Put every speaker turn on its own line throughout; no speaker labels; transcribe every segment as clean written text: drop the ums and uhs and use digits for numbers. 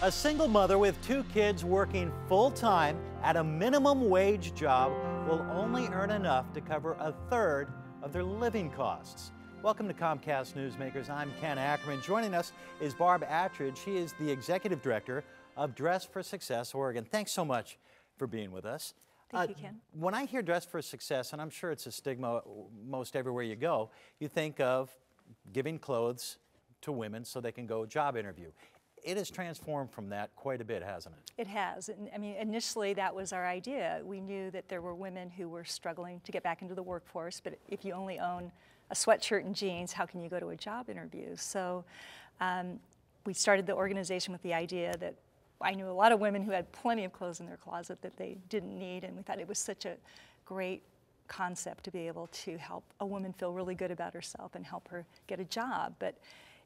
A single mother with 2 kids working full-time at a minimum wage job will only earn enough to cover a third of their living costs. Welcome to Comcast Newsmakers. I'm Ken Ackerman. Joining us is Barb Attridge. She is the Executive Director of Dress for Success Oregon. Thanks so much for being with us.
Thank you, Ken.
When I hear Dress for Success, and I'm sure it's a stigma most everywhere you go, you think of giving clothes to women so they can go job interview. It has transformed from that quite a bit, hasn't it?
It has. I mean, initially that was our idea. We knew that there were women who were struggling to get back into the workforce, but if you only own a sweatshirt and jeans, how can you go to a job interview? So we started the organization with the idea that I knew a lot of women who had plenty of clothes in their closet that they didn't need, and we thought it was such a great concept to be able to help a woman feel really good about herself and help her get a job. But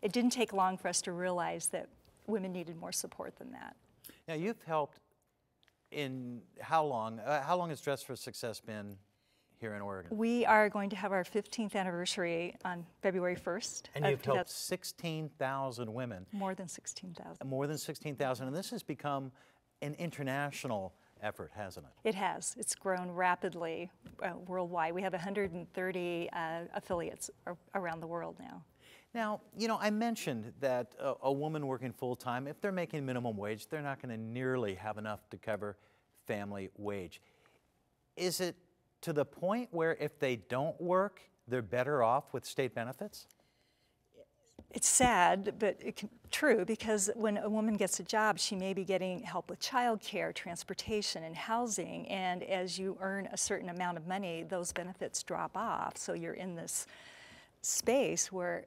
it didn't take long for us to realize that women needed more support than that.
Now, you've helped in how long? How long has Dress for Success been here in Oregon?
We are going to have our 15th anniversary on February 1st.
And you've helped 16,000 women.
More than 16,000.
More than 16,000. And this has become an international effort, hasn't it?
It has. It's grown rapidly worldwide. We have 130 affiliates around the world now.
Now, you know, I mentioned that a woman working full-time, if they're making minimum wage, they're not going to nearly have enough to cover family wage. Is it to the point where if they don't work, they're better off with state benefits?
It's sad, but true, because when a woman gets a job, she may be getting help with childcare, transportation, and housing, and as you earn a certain amount of money, those benefits drop off. So you're in this space where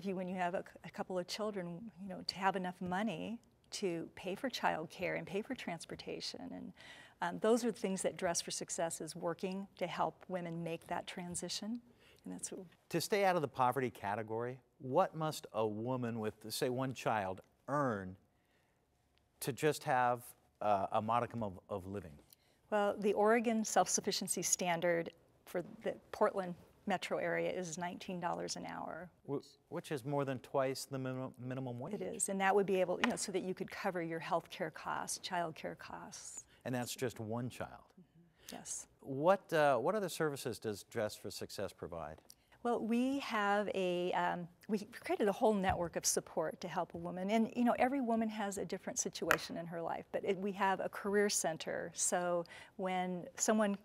when you have a couple of children, you know, to have enough money to pay for childcare and pay for transportation, and those are the things that Dress for Success is working to help women make that transition. And that's what
to stay out of the poverty category, what must a woman with, say, 1 child earn to just have a modicum of living?
Well, the Oregon self-sufficiency standard for the Portland metro area is $19 an hour.
Which is more than twice the minimum wage.
It is, and that would be able, you know, so that you could cover your health care costs, child care costs.
And that's just 1 child.
Mm-hmm. Yes.
What other services does Dress for Success provide?
Well, we have we created a whole network of support to help a woman, and you know, every woman has a different situation in her life, but we have a career center, so when someone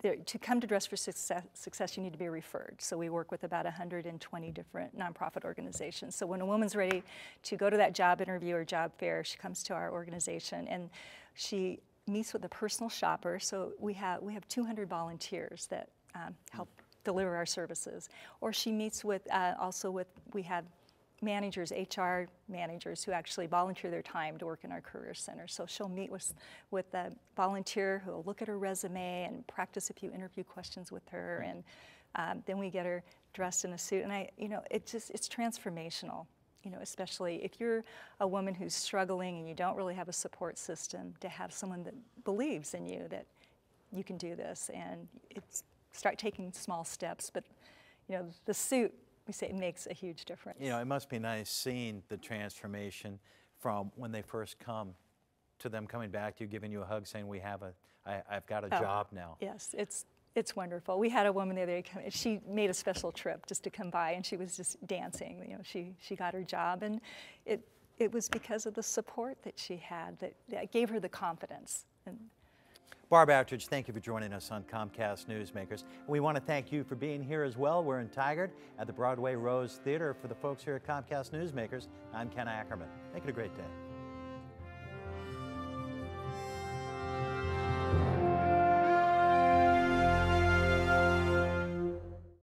to come to Dress for Success, you need to be referred. So we work with about 120 different nonprofit organizations. So when a woman's ready to go to that job interview or job fair, she comes to our organization and she meets with a personal shopper. So we have 200 volunteers that help deliver our services. Or she meets with, we have managers, HR managers who actually volunteer their time to work in our career center. So she'll meet with a volunteer who will look at her resume and practice a few interview questions with her, and then we get her dressed in a suit. And it's transformational. You know, especially if you're a woman who's struggling and you don't really have a support system, to have someone that believes in you that you can do this, and start taking small steps. But you know, the suit, we say, it makes a huge difference.
You know, it must be nice seeing the transformation from when they first come to them coming back to you, giving you a hug, saying, I've got a job now.
Yes, it's wonderful. We had a woman the other day, she made a special trip just to come by, and she was just dancing. You know, she got her job, and it was because of the support that she had that gave her the confidence.
Barb Attridge, thank you for joining us on Comcast Newsmakers. We want to thank you for being here as well. We're in Tigard at the Broadway Rose Theater. For the folks here at Comcast Newsmakers, I'm Ken Ackerman. Make it a great day.